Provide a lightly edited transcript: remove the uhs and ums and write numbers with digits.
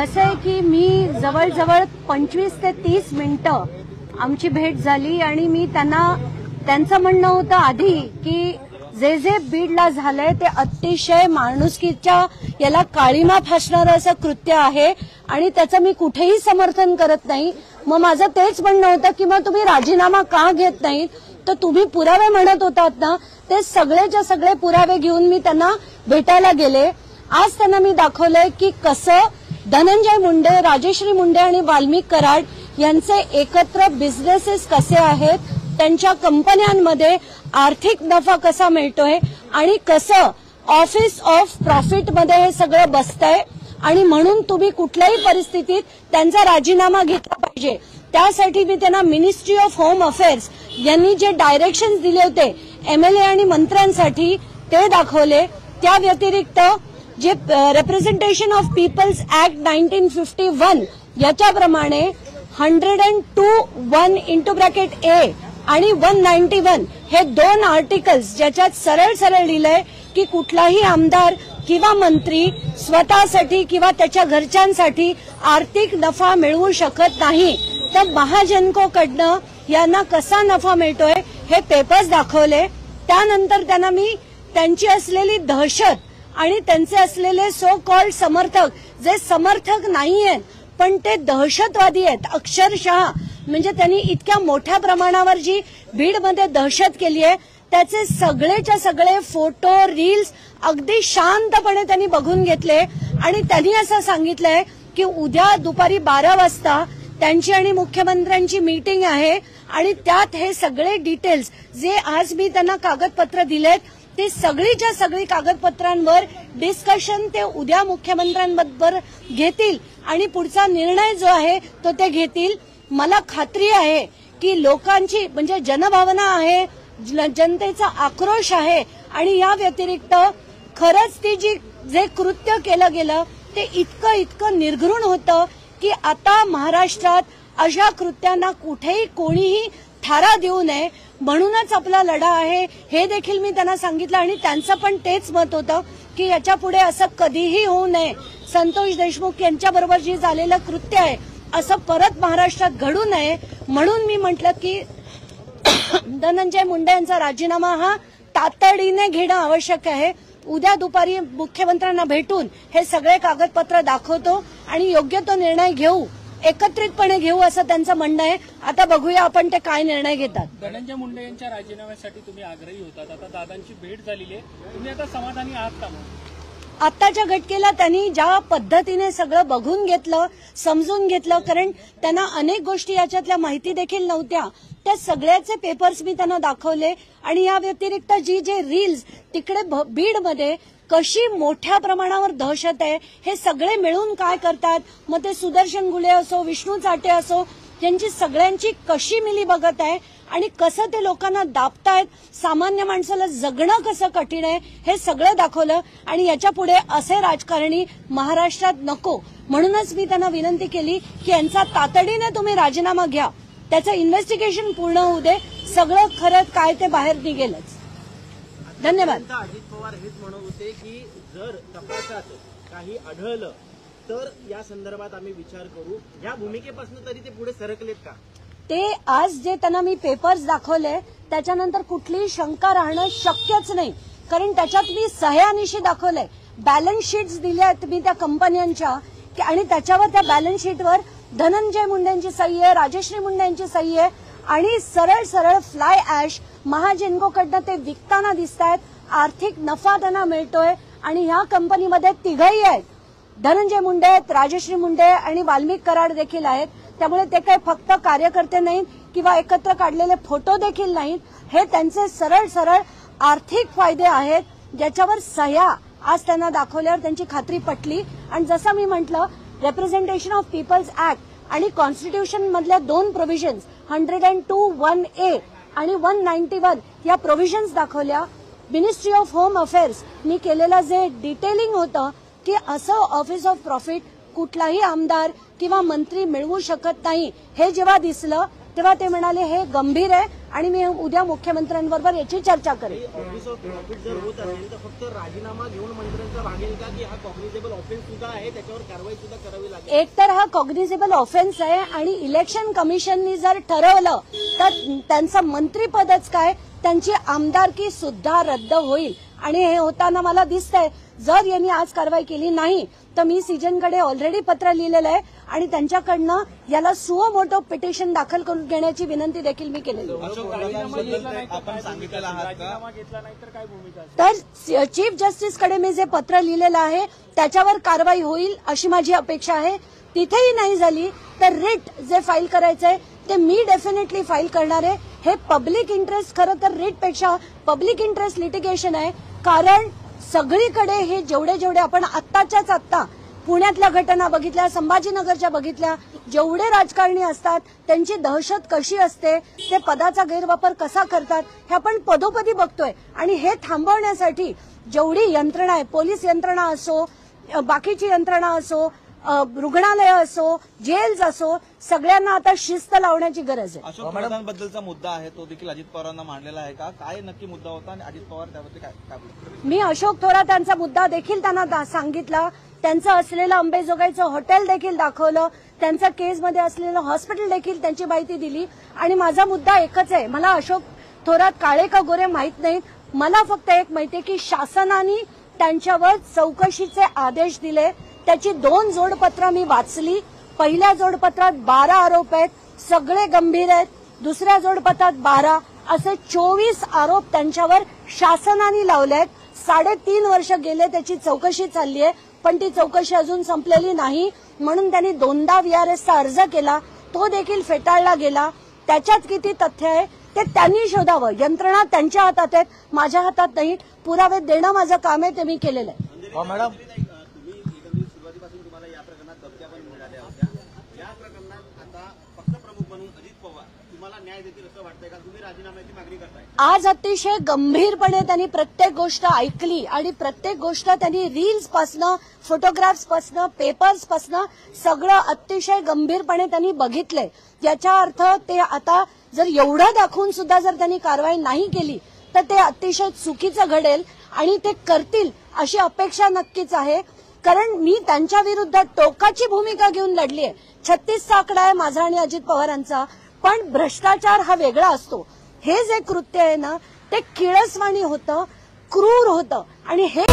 कसं आहे की मी जवळजवळ 25 ते 30 मिनिटं आमची भेट झाली आणि मी त्यांचं म्हणणं होतं आधी की जे बीडला झालंय ते अतिशय माणुसकीच्या याला काळीमा फासणारं असं कृत्य आहे आणि त्याचं मी कुठेही समर्थन करत नाही। मग माझं तेच म्हणणं होतं की मग तुम्ही राजीनामा का घेत नाही, तर तुम्ही पुरावे म्हणत होतात ना, ते सगळेच्या सगळे पुरावे घेऊन मी त्यांना भेटायला गेले। आज त्यांना मी दाखवलंय की कसं धनंजय मुंडे, राजश्री मुंडे आणि वाल्मिक कराड यांचे एकत्र बिझनेसेस कसे आहेत, त्यांच्या कंपन्यांमध्ये आर्थिक नफा कसा मिळतोय आणि कसं ऑफिस ऑफ प्रॉफिट मध्ये हे सगळं बसतंय आणि म्हणून तुम्ही कुठल्याही परिस्थितीत त्यांचा राजीनामा घेतला पाहिजे। त्यासाठी मी त्यांना मिनिस्ट्री ऑफ होम अफेअर्स यांनी जे डायरेक्शन्स दिले होते एमएलए आणि मंत्र्यांसाठी ते दाखवले। त्या व्यतिरिक्त जे रिप्रेझेंटेशन ऑफ पीपल्स ऍक्ट 1951 याच्याप्रमाणे 102(1)(a) आणि 191 हे दोन आर्टिकल्स ज्याच्यात सरळ सरळ लिहिलंय की कुठलाही आमदार किंवा मंत्री स्वतःसाठी किंवा त्याच्या घरच्यांसाठी आर्थिक नफा मिळवू शकत नाही। तर महाजनकोकडनं यांना कसा नफा मिळतोय हे पेपर्स दाखवले। त्यानंतर त्यांना मी त्यांची असलेली दहशत आणि त्यांचे असलेले सो कॉल्ड समर्थक, जे समर्थक नाहीयेत पण ते दहशतवादी आहेत अक्षरशः, म्हणजे त्यांनी इतक्या मोठ्या प्रमाणावर जी बीडमध्ये दहशत केली आहे त्याचे सगळेच्या सगळे फोटो रील्स अगदी शांतपणे त्यांनी बघून घेतले आणि त्यांनी असं सांगितलंय की उद्या दुपारी 12 वाजता त्यांची आणि मुख्यमंत्र्यांची मीटिंग आहे आणि त्यात हे सगळे डिटेल्स जे आज मी त्यांना कागदपत्र दिलेत ते सगळीच्या सगळी कागदपत्रांवर डिस्कशन ते उद्या मुख्यमंत्र्यांबरोबर घेतील आणि पुढचा निर्णय जो आहे तो ते घेतील। मला खात्री आहे की लोकांची म्हणजे जनभावना आहे, जनतेचा आक्रोश आहे आणि या व्यतिरिक्त खरंच ती जे कृत्य केलं गेलं ते इतकं निर्घृण होतं की आता महाराष्ट्रात अशा कृत्यांना कुठेही कोणीही थारा देऊ नये, म्हणूनच आपला लढा आहे हे देखील मी त्यांना सांगितलं आणि त्यांचं पण तेच मत होतं की याच्या पुढे असं कधीही होऊ नये। संतोष देशमुख यांच्याबरोबर जे झालेलं कृत्य आहे असं परत महाराष्ट्रात घडू नये, म्हणून मी म्हटलं की धनंजय मुंडे यांचा राजीनामा हा तातडीने घेणं आवश्यक आहे। उद्या दुपारी मुख्यमंत्र्यांना भेटून हे सगळे कागदपत्र दाखवतो आणि योग्य तो निर्णय घेऊ, एकत्रितपणे घेऊ असं त्यांचं म्हणणं आहे। आता बघूया आपण ते काय निर्णय घेतात। धनंजय मुंडे यांच्या राजीनाम्यासाठी तुम्ही आग्रही होतात, आता दादांची भेट झालेली आहे, तुम्ही आता समाधानी आहात का? आत्ताच्या घटकेला त्यांनी ज्या पद्धतीने सगळं बघून घेतलं, समजून घेतलं, कारण त्यांना अनेक गोष्टी याच्यातल्या माहिती देखील नव्हत्या, त्या सगळ्याचे पेपर्स मी त्यांना दाखवले आणि या व्यतिरिक्त जे रील्स तिकडे बीडमध्ये कशी मोठ्या प्रमाणावर दहशत आहे हे सगळे मिळून काय करतात, मग ते सुदर्शन गुले असो, विष्णू चाटे असो, यांची सगळ्यांची कशी मिली बघत आहे आणि कसं ते लोकांना दाबतायत, सामान्य माणसाला जगणं कसं कठीण आहे हे सगळं दाखवलं आणि याच्या पुढे असे राजकारणी महाराष्ट्रात नको, म्हणूनच मी त्यांना विनंती केली की यांचा तातडीने तुम्ही राजीनामा घ्या, त्याचं इन्व्हेस्टिगेशन पूर्ण होऊ दे, सगळं खरं काय ते बाहेर निघेलच। धन्यवाद। अजित पवार हेच म्हणत होते की जर तपासात काही आढळलं तर या संदर्भात आम्ही विचार करू, या भूमिकेपासून तरी ते पुढे सरकलेत का? ते आज जे त्यांना मी पेपर्स दाखवले त्याच्यानंतर कुठलीही शंका राहणं शक्यच नाही, कारण त्याच्यात मी सह्यानिशी दाखवलंय, बॅलन्स शीट्स दिल्यात मी त्या कंपन्यांच्या आणि त्याच्यावर त्या बॅलन्स शीटवर धनंजय मुंडेंची सही आहे, राजश्री मुंडेंची सही आहे आणि सरळ सरळ फ्लाय ऍश महाजनकोकडनं ते विकताना दिसतायत, आर्थिक नफा त्यांना मिळतोय आणि ह्या कंपनीमध्ये तिघही आहेत, धनंजय मुंडे आहेत, राजश्री मुंडे आणि वाल्मिक कराड देखील आहेत। त्यामुळे ते काही फक्त कार्यकर्ते नाहीत किंवा एकत्र काढलेले फोटो देखील नाहीत, हे त्यांचे सरळ सरळ आर्थिक फायदे आहेत ज्याच्यावर सह्या आज त्यांना दाखवल्यावर त्यांची खात्री पटली। आणि जसं मी म्हटलं, रिप्रेझेंटेशन ऑफ पीपल्स ऍक्ट आणि कॉन्स्टिट्यूशन मधल्या दोन प्रोव्हिजन्स 102(1)(a) आणि 191 या प्रोव्हिजन्स दाखवल्या। मिनिस्ट्री ऑफ होम अफेअर्स नी केलेलं जे डिटेलिंग होतं की असं ऑफिस ऑफ प्रॉफिट कुठलाही आमदार किंवा मंत्री मिळवू शकत नाही, हे जेव्हा दिसलं तेव्हा ते म्हणाले हे गंभीर आहे आणि मी उद्या मुख्यमंत्र्यांबरोबर याची चर्चा करेन. ऑफिस ऑफ प्रॉफिट जर होत असेल तर फक्त राजीनामा घेऊन मंत्र्यांचा भागेल का, की हा कॉग्निझेबल ऑफेन्स सुद्धा आहे, त्याच्यावर कारवाई सुद्धा करावी लागेल? एक तर हा कॉग्निझेबल ऑफेन्स आहे आणि इलेक्शन कमिशननी जर ठरवलं तर त्यांचं मंत्रीपदच काय, त्यांची आमदारकी सुद्धा रद्द होईल. आणि हे होताना मला दिसतंय जर यांनी आज कारवाई केली नाही तर मी सीजनकडे ऑलरेडी पत्र लिहिलेलं आहे आणि त्यांच्याकडनं याला सुओ मोटो पिटिशन दाखल करून घेण्याची विनंती देखील मी केलेली आहे. राजीनामा घेतला नाही तर काय भूमिका असेल? तर चीफ जस्टिसकडे मी जे पत्र लिहिलेलं आहे त्याच्यावर कारवाई होईल अशी माझी अपेक्षा आहे. तिथेही नाही झाली तर रिट जे फाईल करायचंय ते मी डेफिनेटली फाईल करणार आहे. हे पब्लिक इंटरेस्ट खरं तर रिटपेक्षा पब्लिक इंटरेस्ट लिटिगेशन आहे, कारण सगळीकडे हे जेवढे आपण आत्ताच्याच आत्ता पुण्यातल्या घटना बघितल्या, संभाजीनगरच्या बघितल्या, जेवढे राजकारणी असतात त्यांची दहशत कशी असते, ते पदाचा गैरवापर कसा करतात हे आपण पदोपदी बघतोय. आणि हे थांबवण्यासाठी जेवढी यंत्रणा आहे, पोलीस यंत्रणा असो, बाकीची यंत्रणा असो, रुग्णालय असो, जेल्स असो, सगळ्यांना आता शिस्त लावण्याची गरज आहे. अशोक थोरातांबद्दलचा मुद्दा आहे तो देखील अजित पवारांना मांडलेला आहे का? काय नक्की मुद्दा होता आणि अजित पवार त्याबद्दल काय बोलतात? मी अशोक थोरातांचा मुद्दा देखील त्यांना सांगितला. त्यांचं असलेलं अंबेजोगाईचं हॉटेल देखील दाखवलं, त्यांच्या केसमध्ये असलेलं हॉस्पिटल देखील त्यांची माहिती दिली. आणि माझा मुद्दा एकच आहे, मला अशोक थोरात काळे का गोरे माहित नाहीत, मला फक्त एक माहिती आहे की शासनाने त्यांच्यावर चौकशीचे आदेश दिले. त्याची 2 जोडपत्र मी वाचली. पहिल्या जोडपत्रात 12 आरोप आहेत, सगळे गंभीर आहेत. दुसऱ्या जोडपत्रात 12, असे 24 आरोप त्यांच्यावर शासनाने लावले आहेत. 3.5 वर्ष गेले, त्याची चौकशी चालली आहे, पण ती चौकशी अजून संपलेली नाही. म्हणून त्यांनी 2दा VRSचा अर्ज केला, तो देखील फेटाळला गेला. त्याच्यात किती तथ्य आहे ते त्यांनी शोधावं. यंत्रणा त्यांच्या हातात आहेत, माझ्या हातात नाही. पुरावे देणं माझं काम आहे, ते मी केलेलं आहे. मॅडम, सुरुवातीपासून तुम्हाला या प्रकरणात धमक्या पण मिळाल्या होत्या. या प्रकरणात आता पक्षप्रमुख म्हणून अजित पवार तुम्हाला न्याय देतील असं वाटतंय का? तुम्ही राजीनाम्याची मागणी करताय? आज अतिशय गंभीरपणे त्यांनी प्रत्येक गोष्ट ऐकली आणि प्रत्येक गोष्ट त्यांनी रील्स पासनं, फोटोग्राफ्स पासनं, पेपर्स पासनं सगळं अतिशय गंभीरपणे त्यांनी बघितलंय. याचा अर्थ ते आता जर एवढं दाखवून सुद्धा जर त्यांनी कारवाई नाही केली तर ते अतिशय चुकीचं घडेल आणि ते करतील अशी अपेक्षा नक्कीच आहे. कारण मी त्यांच्या विरुद्ध टोकाची भूमिका घेऊन लढली आहे. 36चा आकडा आहे माझा आणि अजित पवारांचा, पण भ्रष्टाचार हा वेगळा असतो. हे जे कृत्य आहे ना ते किळसवाणी होतं, क्रूर होतं आणि हे